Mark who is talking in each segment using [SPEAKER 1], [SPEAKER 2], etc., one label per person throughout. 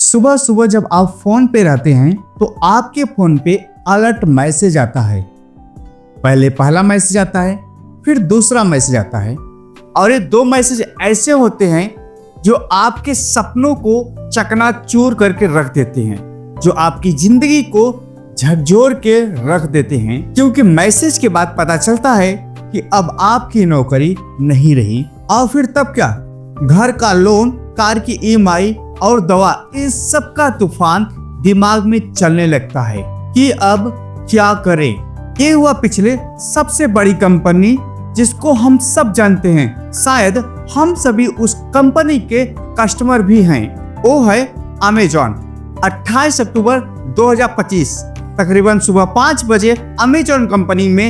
[SPEAKER 1] सुबह सुबह जब आप फोन पे रहते हैं तो आपके फोन पे अलर्ट मैसेज आता है। पहले पहला मैसेज आता है, फिर दूसरा मैसेज आता है, और ये दो मैसेज ऐसे होते हैं जो आपके सपनों को चकनाचूर करके रख देते हैं, जो आपकी जिंदगी को झकझोर के रख देते हैं। क्योंकि मैसेज के बाद पता चलता है कि अब आपकी नौकरी नहीं रही। और फिर तब क्या, घर का लोन, कार की EMI और दवा, इस सब का तूफान दिमाग में चलने लगता है कि अब क्या करें। ये हुआ पिछले सबसे बड़ी कंपनी जिसको हम सब जानते हैं, शायद हम सभी उस कंपनी के कस्टमर भी हैं। वो है अमेजॉन। 28 अक्टूबर 2025 तकरीबन सुबह 5 बजे अमेजॉन कंपनी में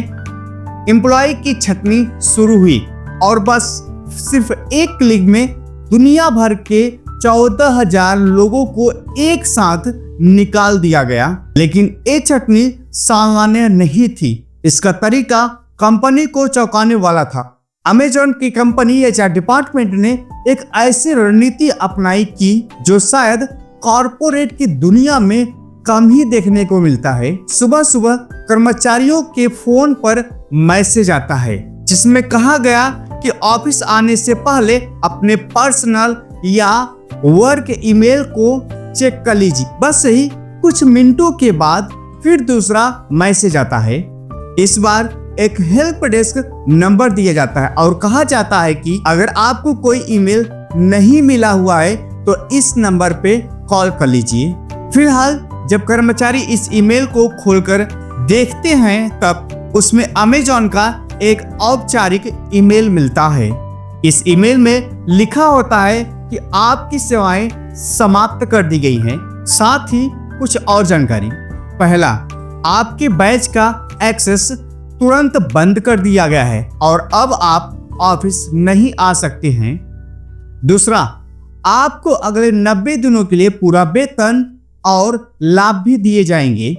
[SPEAKER 1] एम्प्लॉय की छटनी शुरू हुई और बस सिर्फ एक क्लिक में दुनिया भर के 14,000 लोगों को एक साथ निकाल दिया गया। लेकिन ये छटनी सामान्य नहीं थी। इसका तरीका कंपनी को चौंकाने वाला था। अमेजॉन की कंपनी HR डिपार्टमेंट ने एक ऐसी रणनीति अपनाई की जो शायद कॉरपोरेट की दुनिया में कम ही देखने को मिलता है। सुबह सुबह कर्मचारियों के फोन पर मैसेज आता है जिसमें कहा गया कि ऑफिस आने से पहले अपने पर्सनल या वर्क ईमेल को चेक कर लीजिए। बस यही कुछ मिनटों के बाद फिर दूसरा मैसेज आता है। इस बार एक हेल्प डेस्क नंबर दिया जाता है और कहा जाता है कि अगर आपको कोई ईमेल नहीं मिला हुआ है तो इस नंबर पे कॉल कर लीजिए। फिलहाल जब कर्मचारी इस ईमेल को खोलकर देखते हैं तब उसमें अमेजॉन का एक औपचारिक ईमेल मिलता है। इस ईमेल में लिखा होता है कि आपकी सेवाएं समाप्त कर दी गई हैं। साथ ही कुछ और जानकारी। पहला, आपके बैच का एक्सेस तुरंत बंद कर दिया गया है और अब आप ऑफिस नहीं आ सकते हैं। दूसरा, आपको अगले 90 दिनों के लिए पूरा वेतन और लाभ भी दिए जाएंगे।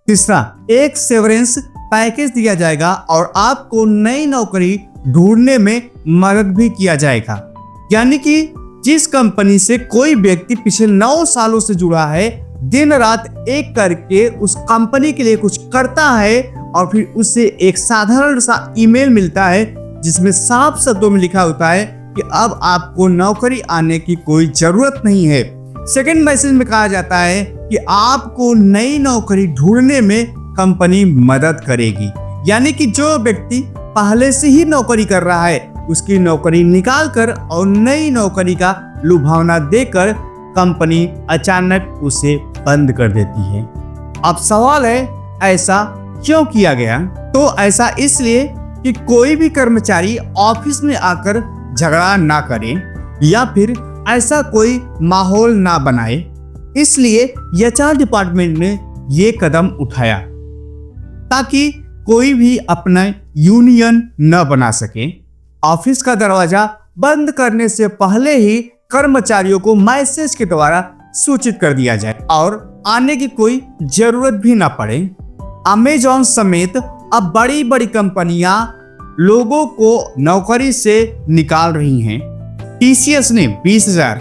[SPEAKER 1] तीसरा, एक सेवरेंस पैकेज दिया जाएगा और आपको नई नौकरी ढूंढने में मदद भी किया जाएगा। यानी कि जिस कंपनी से कोई व्यक्ति पिछले 9 सालों से जुड़ा है, दिन रात एक करके उस कंपनी के लिए कुछ करता है और फिर उससे एक साधारण सा ईमेल मिलता है जिसमें साफ शब्दों में लिखा होता है कि अब आपको नौकरी आने की कोई जरूरत नहीं है। सेकंड मैसेज में कहा जाता है कि आपको नई नौकरी ढूंढने में कंपनी मदद करेगी। यानी कि जो व्यक्ति पहले से ही नौकरी कर रहा है उसकी नौकरी निकालकर और नई नौकरी का लुभावना देकर कंपनी अचानक उसे बंद कर देती है। अब सवाल है, ऐसा क्यों किया गया? तो ऐसा इसलिए कि कोई भी कर्मचारी ऑफिस में आकर झगड़ा ना करे या फिर ऐसा कोई माहौल ना बनाए। इसलिए HR डिपार्टमेंट ने ये कदम उठाया ताकि कोई भी अपना यूनियन न बना सके। ऑफिस का दरवाजा बंद करने से पहले ही कर्मचारियों को मैसेज के द्वारा सूचित कर दिया जाए और आने की कोई जरूरत भी ना पड़े। अमेजॉन समेत अब बड़ी बड़ी कंपनियां लोगों को नौकरी से निकाल रही हैं। TCS ने 20,000,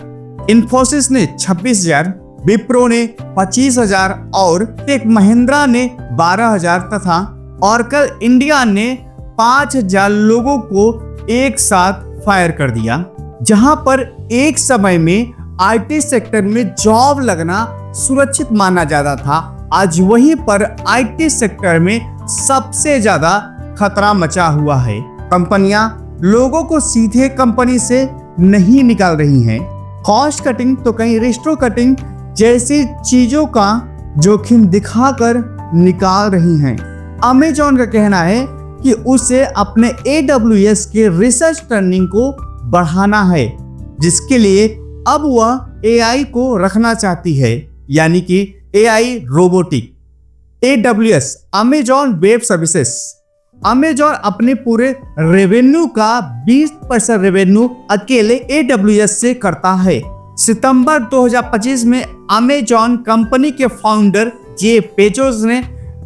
[SPEAKER 1] इन्फोसिस ने 26,000, विप्रो ने 25,000 और टेक महिंद्रा ने 12,000 तथा ऑरेकल इंडिया ने 5,000 लोगों को एक साथ फायर कर दिया। जहां पर एक समय में IT सेक्टर में जॉब लगना सुरक्षित माना जाता था, आज वहीं पर IT सेक्टर में सबसे ज्यादा खतरा मचा हुआ है। कंपनियां लोगों को सीधे कंपनी से नहीं निकाल रही हैं। कॉस्ट कटिंग तो कहीं रेस्ट्रो कटिंग जैसी चीजों का जोखिम दिखाकर निकाल रही हैं। अमेजॉन का कहना है कि उसे अपने AWS के रिसर्च टर्निंग को बढ़ाना है, जिसके लिए अब वह AI को रखना चाहती है, यानी कि AI robotic. AWS Amazon web services. Amazon अपने पूरे रेवेन्यू का 20% रेवेन्यू अकेले AWS से करता है। सितंबर 2025 में अमेजॉन कंपनी के फाउंडर जेफ बेजोस ने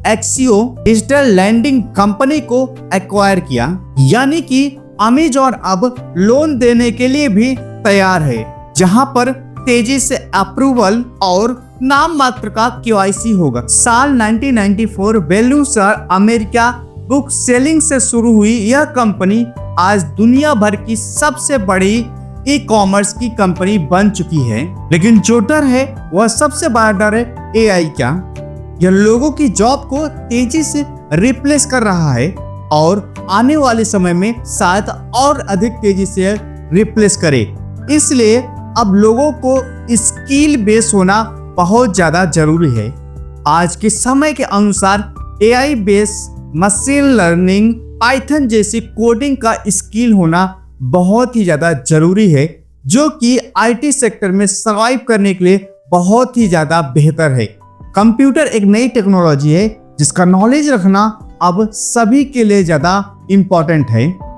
[SPEAKER 1] एक्सियो डिजिटल लैंडिंग कंपनी को एक्वायर किया। यानी कि अमेजॉन अब लोन देने के लिए भी तैयार है, जहां पर तेजी से अप्रूवल और नाम मात्र का KYC होगा। साल 1994 value sir America book selling से शुरू हुई यह कंपनी आज दुनिया भर की सबसे बड़ी ई कॉमर्स की कंपनी बन चुकी है। लेकिन जो डर है वह सबसे बड़ा डर है AI का। यह लोगों की जॉब को तेजी से रिप्लेस कर रहा है और आने वाले समय में शायद और अधिक तेजी से रिप्लेस करे। इसलिए अब लोगों को स्किल बेस होना बहुत ज्यादा जरूरी है। आज के समय के अनुसार AI base machine learning, Python जैसी कोडिंग का स्किल होना बहुत ही ज्यादा जरूरी है, जो कि IT सेक्टर में सर्वाइव करने के लिए बहुत ही ज्यादा बेहतर है। कंप्यूटर एक नई टेक्नोलॉजी है जिसका नॉलेज रखना अब सभी के लिए ज्यादा इम्पोर्टेंट है।